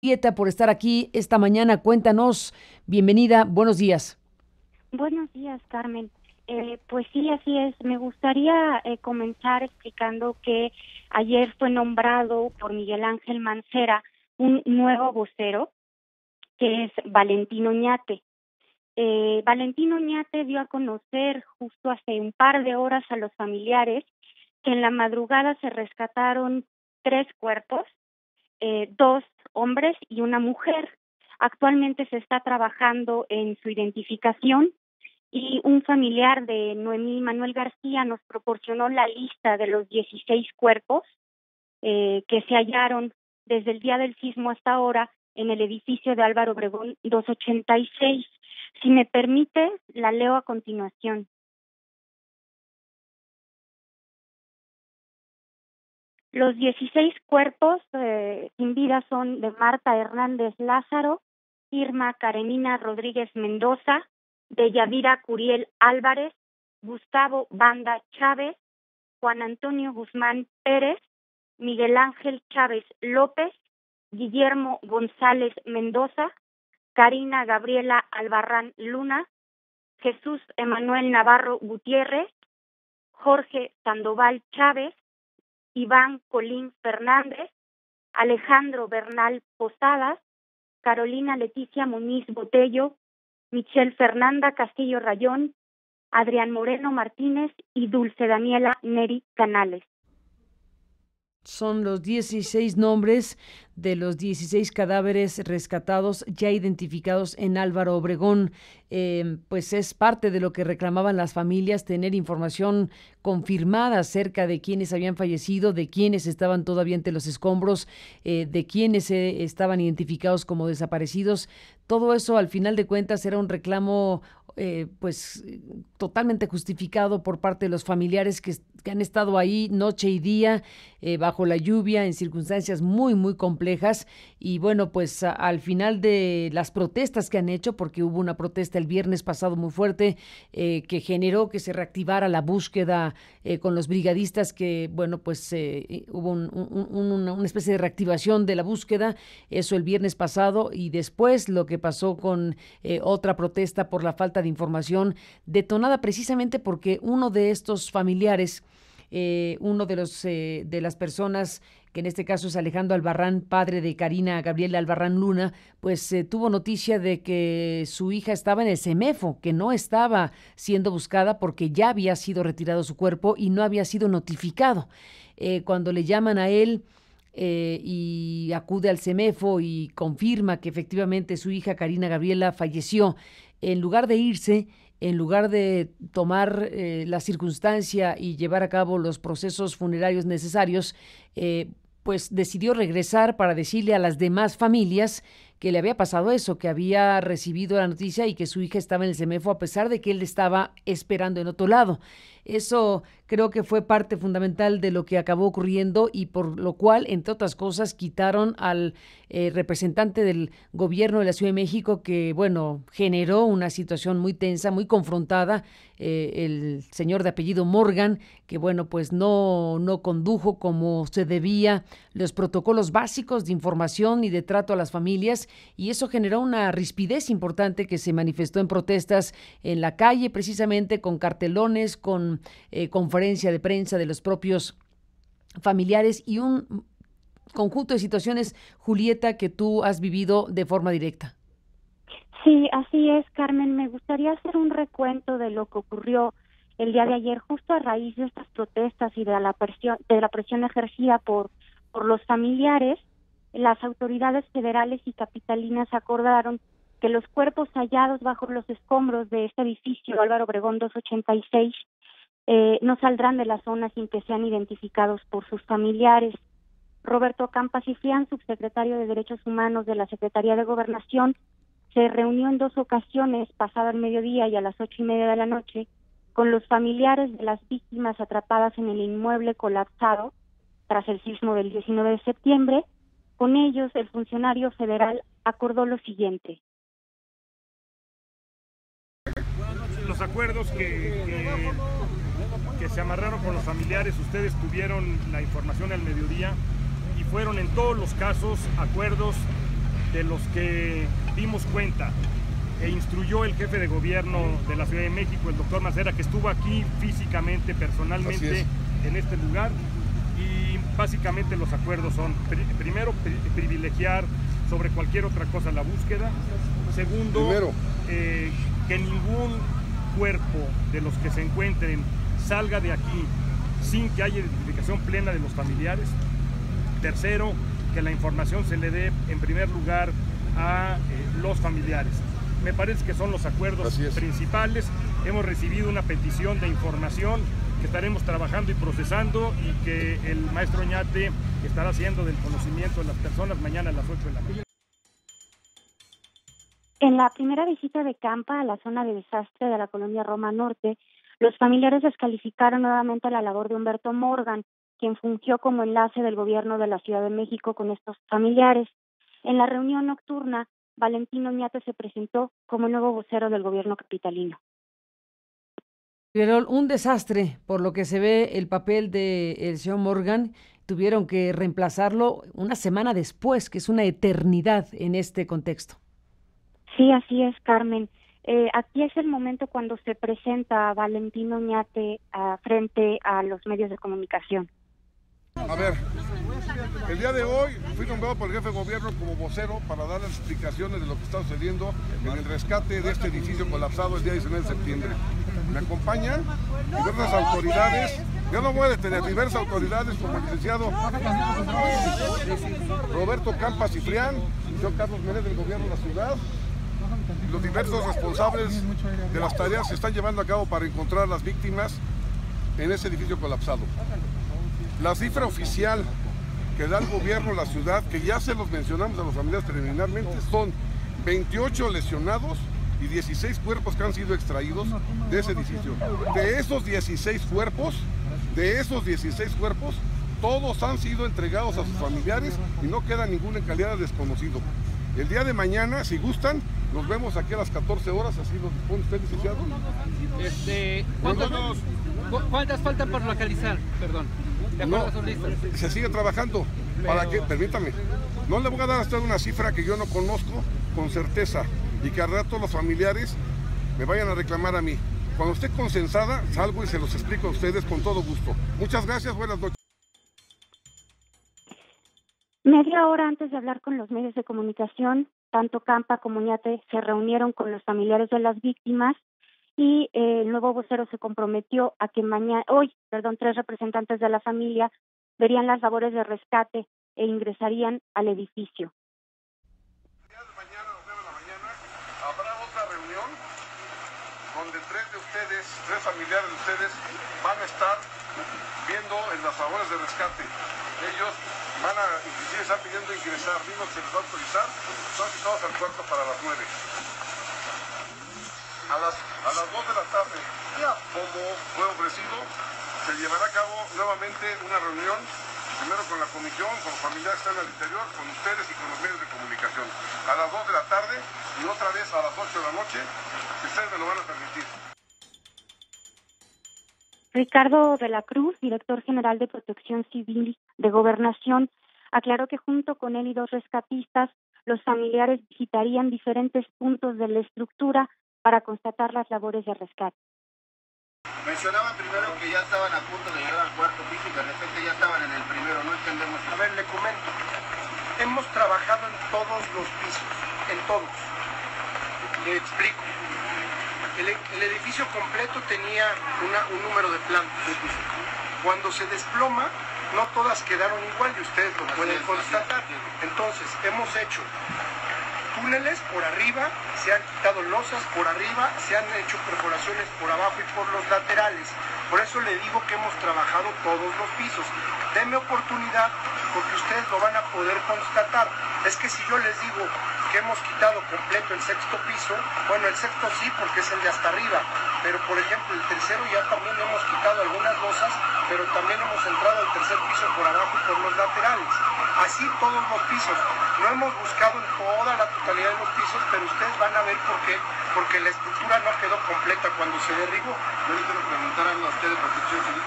Julieta, por estar aquí esta mañana. Cuéntanos, bienvenida, buenos días. Buenos días, Carmen. Pues sí, así es. Me gustaría comenzar explicando que ayer fue nombrado por Miguel Ángel Mancera un nuevo vocero, que es Valentino Ñate. Valentino Ñate dio a conocer justo hace un par de horas a los familiares que en la madrugada se rescataron tres cuerpos, dos hombres y una mujer. Actualmente se está trabajando en su identificación y un familiar de Noemí Manuel García nos proporcionó la lista de los 16 cuerpos que se hallaron desde el día del sismo hasta ahora en el edificio de Álvaro Obregón 286. Si me permite, la leo a continuación. Los 16 cuerpos sin vida son de Marta Hernández Lázaro, Irma Karenina Rodríguez Mendoza, de Yadira Curiel Álvarez, Gustavo Banda Chávez, Juan Antonio Guzmán Pérez, Miguel Ángel Chávez López, Guillermo González Mendoza, Karina Gabriela Albarrán Luna, Jesús Emanuel Navarro Gutiérrez, Jorge Sandoval Chávez, Iván Colín Fernández, Alejandro Bernal Posadas, Carolina Leticia Muñiz Botello, Michelle Fernanda Castillo Rayón, Adrián Moreno Martínez y Dulce Daniela Neri Canales. Son los 16 nombres de los 16 cadáveres rescatados ya identificados en Álvaro Obregón. Pues es parte de lo que reclamaban las familias, tener información confirmada acerca de quienes habían fallecido, de quienes estaban todavía entre los escombros, de quienes estaban identificados como desaparecidos. Todo eso, al final de cuentas, era un reclamo pues totalmente justificado por parte de los familiares que han estado ahí noche y día, bajo la lluvia, en circunstancias muy complejas. Y bueno, pues al final de las protestas que han hecho, porque hubo una protesta el viernes pasado muy fuerte, que generó que se reactivara la búsqueda con los brigadistas, que bueno, pues hubo una especie de reactivación de la búsqueda, eso el viernes pasado. Y después lo que pasó con otra protesta por la falta de información, detonada precisamente porque uno de estos familiares, uno de las personas, que en este caso es Alejandro Albarrán, padre de Karina Gabriela Albarrán Luna, pues tuvo noticia de que su hija estaba en el CEMEFO, que no estaba siendo buscada porque ya había sido retirado su cuerpo y no había sido notificado. Cuando le llaman a él, y acude al CEMEFO y confirma que efectivamente su hija Karina Gabriela falleció, en lugar de irse, en lugar de tomar la circunstancia y llevar a cabo los procesos funerarios necesarios, pues decidió regresar para decirle a las demás familias que le había pasado eso, que había recibido la noticia y que su hija estaba en el CEMEFO a pesar de que él estaba esperando en otro lado. Eso creo que fue parte fundamental de lo que acabó ocurriendo y por lo cual, entre otras cosas, quitaron al representante del gobierno de la Ciudad de México, que, bueno, generó una situación muy tensa, muy confrontada, el señor de apellido Morgan, que, bueno, pues no condujo como se debía los protocolos básicos de información y de trato a las familias, y eso generó una rispidez importante que se manifestó en protestas en la calle, precisamente con cartelones, con conferencia de prensa de los propios familiares y un conjunto de situaciones, Julieta, que tú has vivido de forma directa. Sí, así es, Carmen. Me gustaría hacer un recuento de lo que ocurrió el día de ayer, justo a raíz de estas protestas y de la presión ejercida por los familiares. Las autoridades federales y capitalinas acordaron que los cuerpos hallados bajo los escombros de este edificio Álvaro Obregón 286 no saldrán de la zona sin que sean identificados por sus familiares. Roberto Campa Ciprián, subsecretario de Derechos Humanos de la Secretaría de Gobernación, se reunió en dos ocasiones, pasado el mediodía y a las 8:30 de la noche, con los familiares de las víctimas atrapadas en el inmueble colapsado tras el sismo del 19 de septiembre. Con ellos, el funcionario federal acordó lo siguiente. Los acuerdos que se amarraron con los familiares, ustedes tuvieron la información al mediodía y fueron en todos los casos acuerdos de los que dimos cuenta e instruyó el jefe de gobierno de la Ciudad de México, el doctor Mancera, que estuvo aquí físicamente, personalmente en este lugar. Y básicamente los acuerdos son, primero, privilegiar sobre cualquier otra cosa la búsqueda. Segundo, que ningún cuerpo de los que se encuentren salga de aquí sin que haya identificación plena de los familiares. Tercero, que la información se le dé en primer lugar a los familiares. Me parece que son los acuerdos principales. Hemos recibido una petición de información que estaremos trabajando y procesando y que el maestro Oñate estará haciendo del conocimiento de las personas mañana a las 8 de la mañana. En la primera visita de Campa a la zona de desastre de la colonia Roma Norte, los familiares descalificaron nuevamente la labor de Humberto Morgan, quien fungió como enlace del gobierno de la Ciudad de México con estos familiares. En la reunión nocturna, Valentín Oñate se presentó como nuevo vocero del gobierno capitalino. Pero un desastre, por lo que se ve el papel del señor Morgan. Tuvieron que reemplazarlo una semana después, que es una eternidad en este contexto. Sí, así es, Carmen. Aquí es el momento cuando se presenta Valentín Oñate frente a los medios de comunicación. A ver, el día de hoy fui nombrado por el jefe de gobierno como vocero para dar las explicaciones de lo que está sucediendo en el rescate de este edificio colapsado el día 19 de septiembre. Me acompañan diversas autoridades, yo no voy a detener, diversas autoridades como el licenciado Roberto Campa Cifrián, yo Carlos Méndez del gobierno de la ciudad. Los diversos responsables de las tareas se están llevando a cabo para encontrar a las víctimas en ese edificio colapsado. La cifra oficial que da el gobierno de la ciudad, que ya se los mencionamos a los familiares preliminarmente, son 28 lesionados y 16 cuerpos que han sido extraídos de ese edificio. De esos 16 cuerpos, todos han sido entregados a sus familiares y no queda ninguno en calidad de desconocido. El día de mañana, si gustan, nos vemos aquí a las 14 horas, así lo dispone usted, licenciado. ¿Cuántas faltan por localizar? Perdón. Se sigue trabajando. ¿Para qué? Permítame. No le voy a dar a usted una cifra que yo no conozco con certeza y que al rato los familiares me vayan a reclamar a mí. Cuando esté consensada, salgo y se los explico a ustedes con todo gusto. Muchas gracias, buenas noches. Media hora antes de hablar con los medios de comunicación, tanto Campa como Oñate se reunieron con los familiares de las víctimas y el nuevo vocero se comprometió a que hoy, 3 representantes de la familia verían las labores de rescate e ingresarían al edificio. Mañana, 9 de la mañana, habrá otra reunión donde 3 familiares de ustedes van a estar viendo en las labores de rescate. Ellos inclusive están pidiendo ingresar, vimos que se les va a autorizar, son citados al cuarto para las 9. A las 2 de la tarde, como fue ofrecido, se llevará a cabo nuevamente una reunión, primero con la comisión, con los familiares que están al interior, con ustedes y con los medios de comunicación. A las 2 de la tarde y otra vez a las 8 de la noche, si ustedes me lo van a permitir. Ricardo de la Cruz, director general de Protección Civil de Gobernación, aclaró que junto con él y 2 rescatistas, los familiares visitarían diferentes puntos de la estructura para constatar las labores de rescate. Mencionaban primero que ya estaban a punto de llegar al cuarto piso y de repente ya estaban en el primero, no entendemos. A ver, le comento. Hemos trabajado en todos los pisos, en todos. Le explico. El edificio completo tenía un número de plantas. Cuando se desploma, no todas quedaron igual y ustedes lo pueden constatar. Entonces, hemos hecho túneles por arriba, se han quitado losas por arriba, se han hecho perforaciones por abajo y por los laterales. Por eso le digo que hemos trabajado todos los pisos. Denme oportunidad porque ustedes lo van a poder constatar. Es que si yo les digo que hemos quitado completo el 6º piso, bueno, el 6º sí porque es el de hasta arriba, pero por ejemplo el 3º ya también hemos quitado algunas losas, pero también hemos entrado al 3er piso por abajo y por los laterales. Así todos los pisos. No hemos buscado en toda la totalidad de los pisos, pero ustedes van a ver por qué, porque la estructura no quedó completa cuando se derribó. Yo le quiero preguntar algo a usted de Protección Civil.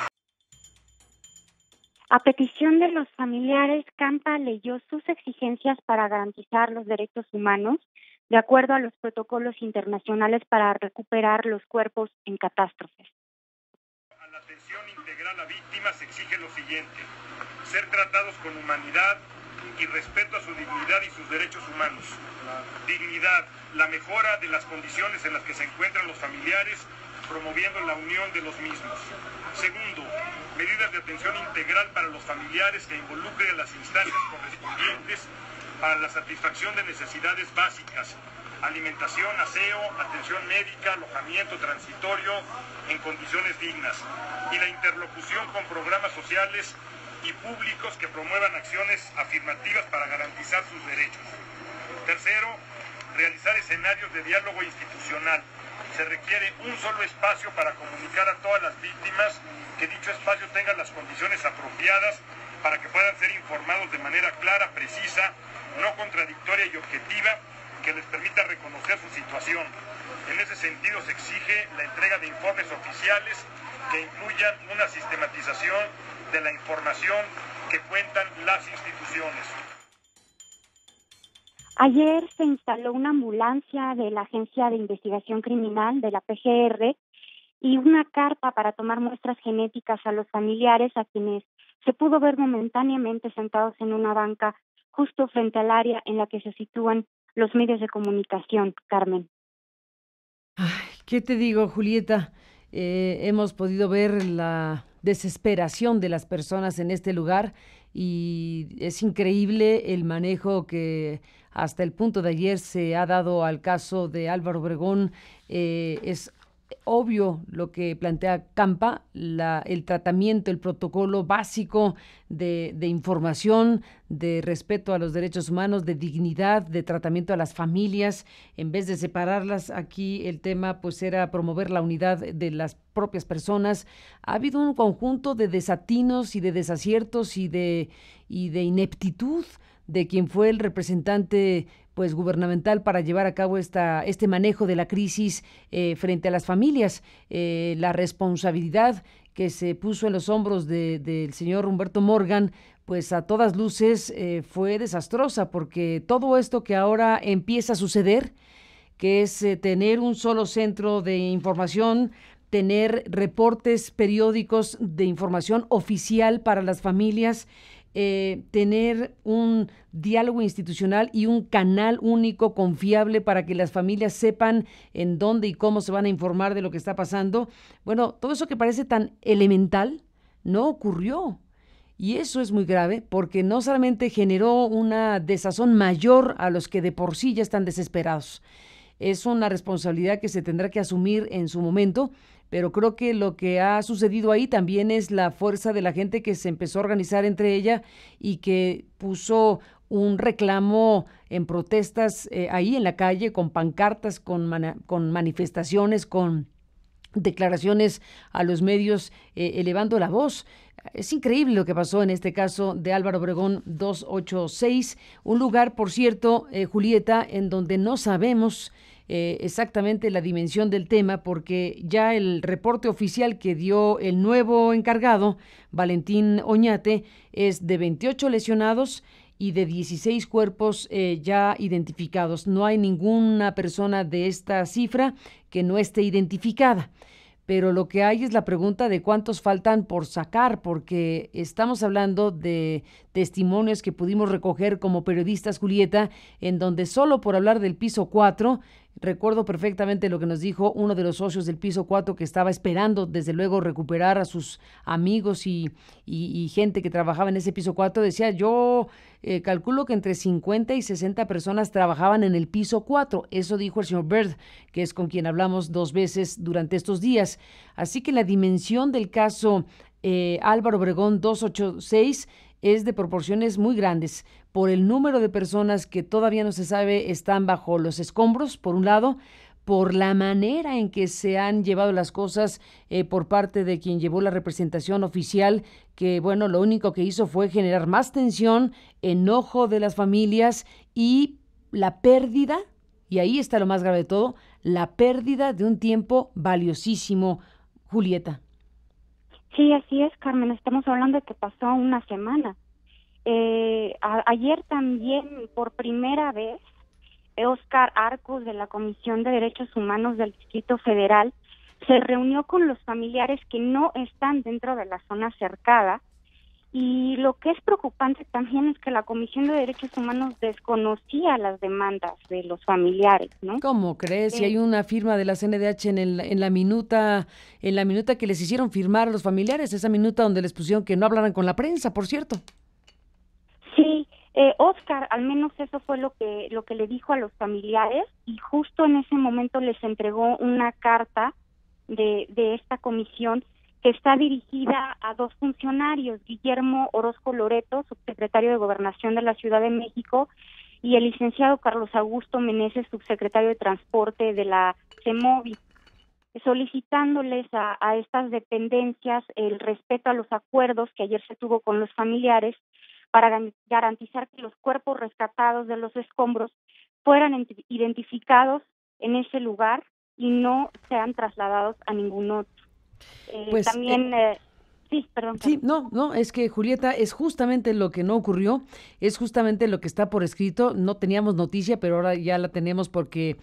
A petición petición de los familiares, Campa leyó sus exigencias para garantizar los derechos humanos de acuerdo a los protocolos internacionales para recuperar los cuerpos en catástrofes. A la atención integral a víctimas se exige lo siguiente: ser tratados con humanidad y respeto a su dignidad y sus derechos humanos. Dignidad, la mejora de las condiciones en las que se encuentran los familiares, promoviendo la unión de los mismos. Segundo, medidas de atención integral para los familiares que involucren a las instancias correspondientes para la satisfacción de necesidades básicas: alimentación, aseo, atención médica, alojamiento transitorio en condiciones dignas, y la interlocución con programas sociales y públicos que promuevan acciones afirmativas para garantizar sus derechos. Tercero, realizar escenarios de diálogo institucional. Se requiere un solo espacio para comunicar a todas las víctimas, que dicho espacio tenga las condiciones apropiadas para que puedan ser informados de manera clara, precisa, no contradictoria y objetiva, que les permita reconocer su situación. En ese sentido se exige la entrega de informes oficiales que incluyan una sistematización de la información que cuentan las instituciones. Ayer se instaló una ambulancia de la Agencia de Investigación Criminal de la PGR y una carpa para tomar muestras genéticas a los familiares, a quienes se pudo ver momentáneamente sentados en una banca justo frente al área en la que se sitúan los medios de comunicación. Carmen. Ay, ¿qué te digo, Julieta? Hemos podido ver la desesperación de las personas en este lugar y es increíble el manejo que hasta el punto de ayer se ha dado al caso de Álvaro Obregón. Es obvio lo que plantea Campa, el tratamiento, el protocolo básico de información, de respeto a los derechos humanos, de dignidad, de tratamiento a las familias. En vez de separarlas, aquí el tema pues era promover la unidad de las propias personas. Ha habido un conjunto de desatinos y de desaciertos y de ineptitud de quien fue el representante pues gubernamental para llevar a cabo este manejo de la crisis frente a las familias. La responsabilidad que se puso en los hombros del señor Humberto Morgan, pues a todas luces fue desastrosa, porque todo esto que ahora empieza a suceder, que es tener un solo centro de información, tener reportes periódicos de información oficial para las familias, tener un diálogo institucional y un canal único confiable para que las familias sepan en dónde y cómo se van a informar de lo que está pasando. Bueno, todo eso que parece tan elemental no ocurrió. Y eso es muy grave porque no solamente generó una desazón mayor a los que de por sí ya están desesperados. Es una responsabilidad que se tendrá que asumir en su momento, pero creo que lo que ha sucedido ahí también es la fuerza de la gente que se empezó a organizar entre ella y que puso un reclamo en protestas ahí en la calle, con pancartas, con manifestaciones, con declaraciones a los medios, elevando la voz. Es increíble lo que pasó en este caso de Álvaro Obregón 286, un lugar, por cierto, Julieta, en donde no sabemos exactamente la dimensión del tema, porque ya el reporte oficial que dio el nuevo encargado, Valentín Oñate, es de 28 lesionados y de 16 cuerpos ya identificados. No hay ninguna persona de esta cifra que no esté identificada. Pero lo que hay es la pregunta de cuántos faltan por sacar, porque estamos hablando de testimonios que pudimos recoger como periodistas, Julieta, en donde solo por hablar del piso 4, recuerdo perfectamente lo que nos dijo uno de los socios del piso 4 que estaba esperando, desde luego, recuperar a sus amigos y gente que trabajaba en ese piso 4. Decía, yo calculo que entre 50 y 60 personas trabajaban en el piso 4. Eso dijo el señor Bird, que es con quien hablamos 2 veces durante estos días. Así que la dimensión del caso Álvaro Obregón 286 es de proporciones muy grandes por el número de personas que todavía no se sabe están bajo los escombros, por un lado, por la manera en que se han llevado las cosas por parte de quien llevó la representación oficial, que, bueno, lo único que hizo fue generar más tensión, enojo de las familias y la pérdida, y ahí está lo más grave de todo, la pérdida de un tiempo valiosísimo, Julieta. Sí, así es, Carmen. Estamos hablando de que pasó una semana. Ayer también, por primera vez, Óscar Arcos, de la Comisión de Derechos Humanos del Distrito Federal, se reunió con los familiares que no están dentro de la zona cercada. Y lo que es preocupante también es que la Comisión de Derechos Humanos desconocía las demandas de los familiares, ¿no? ¿Cómo crees? Si hay una firma de la CNDH en la minuta que les hicieron firmar a los familiares, esa minuta donde les pusieron que no hablaran con la prensa, por cierto. Sí, Óscar, al menos eso fue lo que le dijo a los familiares, y justo en ese momento les entregó una carta de esta comisión que está dirigida a dos funcionarios, Guillermo Orozco Loreto, subsecretario de Gobernación de la Ciudad de México, y el licenciado Carlos Augusto Meneses, subsecretario de Transporte de la CEMOVI, solicitándoles a estas dependencias el respeto a los acuerdos que ayer se tuvo con los familiares para garantizar que los cuerpos rescatados de los escombros fueran identificados en ese lugar y no sean trasladados a ningún otro. Pues, también, sí, perdón. Sí, no, es que, Julieta, es justamente lo que no ocurrió, es justamente lo que está por escrito. No teníamos noticia, pero ahora ya la tenemos porque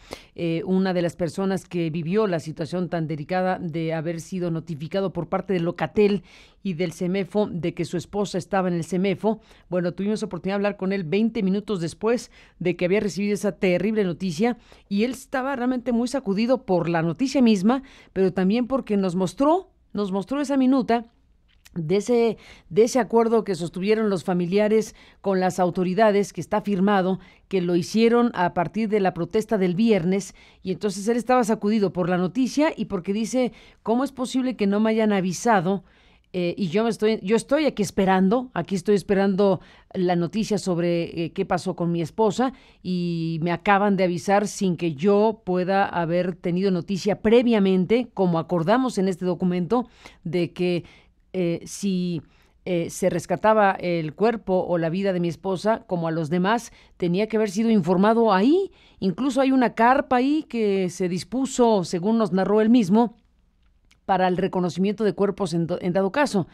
una de las personas que vivió la situación tan delicada de haber sido notificado por parte de Locatel y del CEMEFO de que su esposa estaba en el CEMEFO, bueno, tuvimos oportunidad de hablar con él 20 minutos después de que había recibido esa terrible noticia, y él estaba realmente muy sacudido por la noticia misma, pero también porque nos mostró esa minuta de ese acuerdo que sostuvieron los familiares con las autoridades, que está firmado, que lo hicieron a partir de la protesta del viernes, y entonces él estaba sacudido por la noticia y porque dice, ¿cómo es posible que no me hayan avisado? Y yo estoy aquí estoy esperando la noticia sobre qué pasó con mi esposa, y me acaban de avisar sin que yo pueda haber tenido noticia previamente, como acordamos en este documento, de que si se rescataba el cuerpo o la vida de mi esposa, como a los demás, tenía que haber sido informado ahí. Incluso hay una carpa ahí que se dispuso, según nos narró él mismo, para el reconocimiento de cuerpos en dado caso.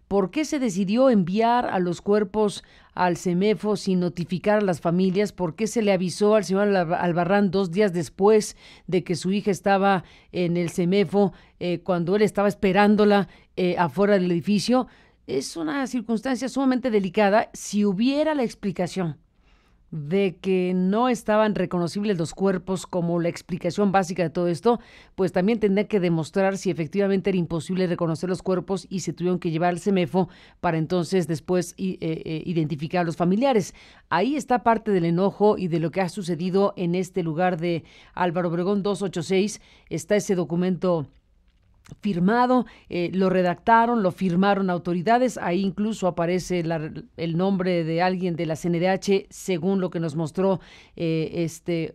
¿Por qué se decidió enviar a los cuerpos al CEMEFO sin notificar a las familias? ¿Por qué se le avisó al señor Albarrán 2 días después de que su hija estaba en el CEMEFO, cuando él estaba esperándola afuera del edificio? Es una circunstancia sumamente delicada. Si hubiera la explicación de que no estaban reconocibles los cuerpos como la explicación básica de todo esto, pues también tendría que demostrar si efectivamente era imposible reconocer los cuerpos y se tuvieron que llevar al CEMEFO para entonces después identificar a los familiares. Ahí está parte del enojo y de lo que ha sucedido en este lugar de Álvaro Obregón 286. Está ese documento firmado, lo redactaron, lo firmaron autoridades, ahí incluso aparece el nombre de alguien de la CNDH, según lo que nos mostró este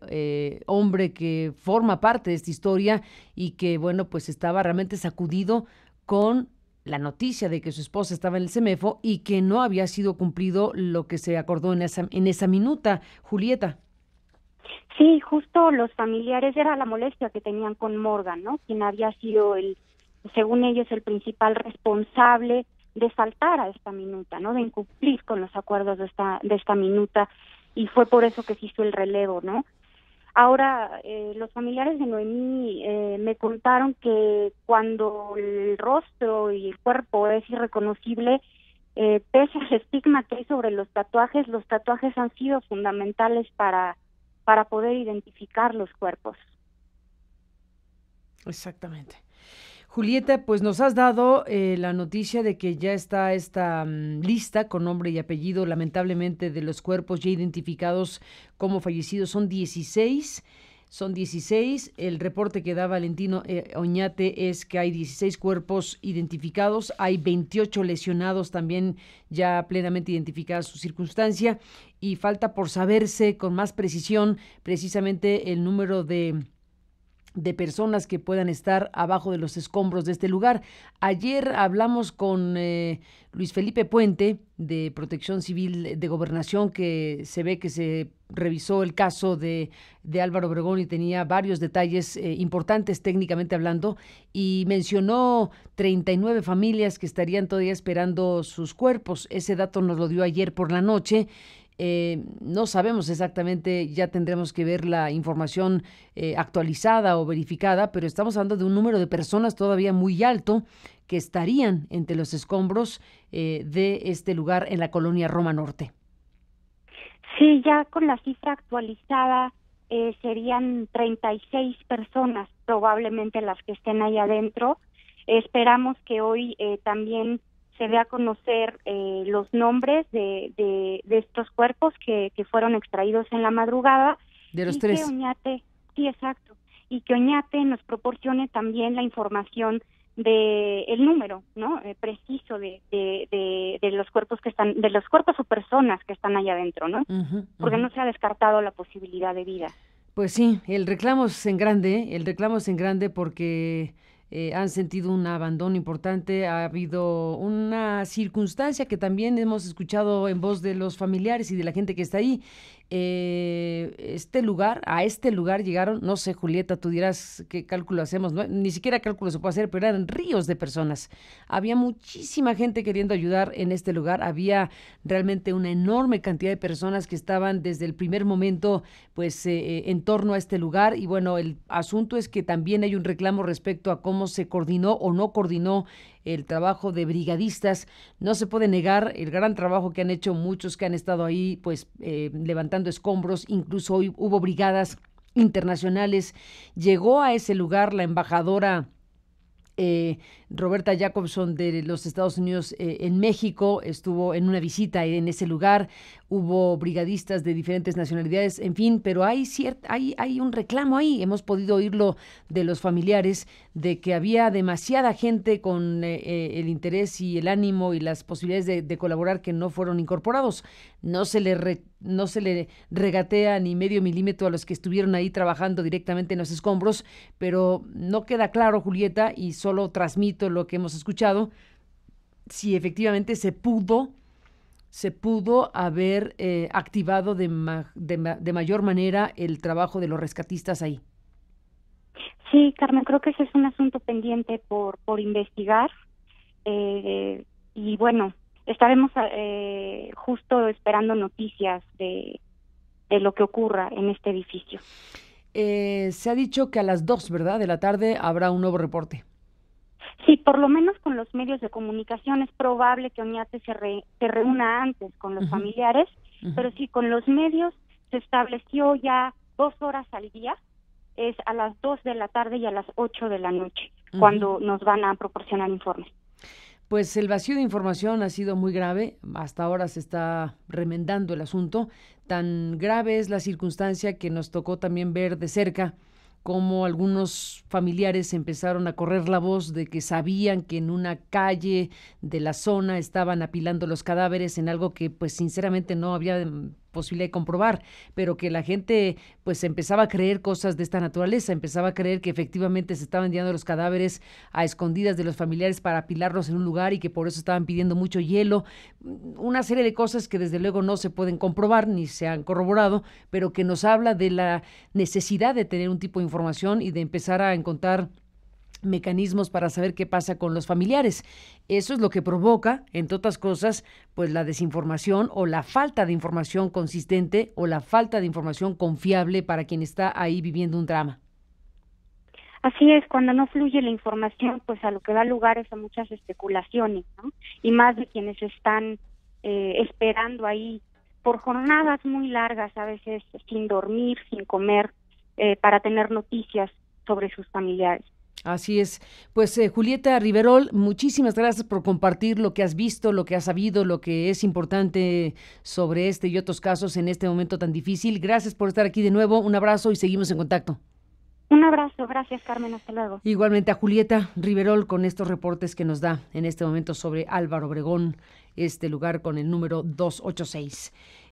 hombre que forma parte de esta historia y que, bueno, pues estaba realmente sacudido con la noticia de que su esposa estaba en el CEMEFO y que no había sido cumplido lo que se acordó en esa minuta. Julieta. Sí, justo los familiares, era la molestia que tenían con Morgan, ¿no? Quien había sido según ellos, el principal responsable de faltar a esta minuta, ¿no? De incumplir con los acuerdos de esta minuta, y fue por eso que se hizo el relevo, ¿no? Ahora, los familiares de Noemí me contaron que cuando el rostro y el cuerpo es irreconocible, pese al estigma que hay sobre los tatuajes han sido fundamentales para poder identificar los cuerpos. Exactamente. Julieta, pues nos has dado la noticia de que ya está esta lista con nombre y apellido, lamentablemente, de los cuerpos ya identificados como fallecidos. Son 16. El reporte que da Valentino Oñate es que hay 16 cuerpos identificados, hay 28 lesionados también ya plenamente identificada su circunstancia, y falta por saberse con más precisión precisamente el número de de personas que puedan estar abajo de los escombros de este lugar. Ayer hablamos con Luis Felipe Puente, de Protección Civil de Gobernación, que se ve que se revisó el caso de Álvaro Obregón y tenía varios detalles importantes técnicamente hablando, y mencionó 39 familias que estarían todavía esperando sus cuerpos. Ese dato nos lo dio ayer por la noche. No sabemos exactamente, ya tendremos que ver la información actualizada o verificada, pero estamos hablando de un número de personas todavía muy alto que estarían entre los escombros de este lugar en la colonia Roma Norte. Sí, ya con la cifra actualizada serían 36 personas probablemente las que estén ahí adentro. Esperamos que hoy también se dé a conocer los nombres de estos cuerpos que fueron extraídos en la madrugada. De los tres. Que Oñate, sí, exacto, y que Oñate nos proporcione también la información de el número, ¿no? Preciso de los cuerpos que están, de los cuerpos o personas que están allá adentro, ¿no? Porque no se ha descartado la posibilidad de vida. Pues sí, el reclamo es en grande porque han sentido un abandono importante. Ha habido una circunstancia que también hemos escuchado en voz de los familiares y de la gente que está ahí. A este lugar llegaron, no sé, Julieta, tú dirás qué cálculo hacemos, ¿no? Ni siquiera cálculo se puede hacer, pero eran ríos de personas. Había muchísima gente queriendo ayudar en este lugar. Había realmente una enorme cantidad de personas que estaban desde el primer momento, pues, en torno a este lugar. Y bueno, el asunto es que también hay un reclamo respecto a cómo se coordinó o no coordinó el trabajo de brigadistas. No se puede negar el gran trabajo que han hecho muchos que han estado ahí, pues, levantando escombros. Incluso hoy hubo brigadas internacionales. Llegó a ese lugar la embajadora Roberta Jacobson de los Estados Unidos en México, estuvo en una visita en ese lugar. Hubo brigadistas de diferentes nacionalidades, en fin, pero hay un reclamo ahí. Hemos podido oírlo de los familiares, de que había demasiada gente con el interés y el ánimo y las posibilidades de colaborar que no fueron incorporados. No se le regatea ni medio milímetro a los que estuvieron ahí trabajando directamente en los escombros, pero no queda claro, Julieta, y solo transmito lo que hemos escuchado, si efectivamente se pudo haber activado de mayor manera el trabajo de los rescatistas ahí. Sí, Carmen, creo que ese es un asunto pendiente por investigar, y bueno, estaremos justo esperando noticias de lo que ocurra en este edificio. Se ha dicho que a las 2, ¿verdad?, de la tarde habrá un nuevo reporte. Sí, por lo menos con los medios de comunicación es probable que Oñate se reúna antes con los familiares, pero sí, con los medios se estableció ya 2 horas al día, es a las 2 de la tarde y a las 8 de la noche, cuando nos van a proporcionar informes. Pues el vacío de información ha sido muy grave. Hasta ahora se está remendando el asunto. Tan grave es la circunstancia que nos tocó también ver de cerca cómo algunos familiares empezaron a correr la voz de que sabían que en una calle de la zona estaban apilando los cadáveres, en algo que pues sinceramente no había posibilidad de comprobar, pero que la gente pues empezaba a creer cosas de esta naturaleza, empezaba a creer que efectivamente se estaban llevando los cadáveres a escondidas de los familiares para apilarlos en un lugar y que por eso estaban pidiendo mucho hielo, una serie de cosas que desde luego no se pueden comprobar ni se han corroborado, pero que nos habla de la necesidad de tener un tipo de información y de empezar a encontrar mecanismos para saber qué pasa con los familiares. Eso es lo que provoca, entre otras cosas, pues la desinformación o la falta de información consistente o la falta de información confiable para quien está ahí viviendo un drama. Así es, cuando no fluye la información, pues a lo que da lugar es a muchas especulaciones, ¿no? Y más de quienes están esperando ahí por jornadas muy largas, a veces sin dormir, sin comer, para tener noticias sobre sus familiares. Así es. Pues Julieta Riverol, muchísimas gracias por compartir lo que has visto, lo que has sabido, lo que es importante sobre este y otros casos en este momento tan difícil. Gracias por estar aquí de nuevo. Un abrazo y seguimos en contacto. Un abrazo. Gracias, Carmen. Hasta luego. Igualmente a Julieta Riverol con estos reportes que nos da en este momento sobre Álvaro Obregón, este lugar con el número 286.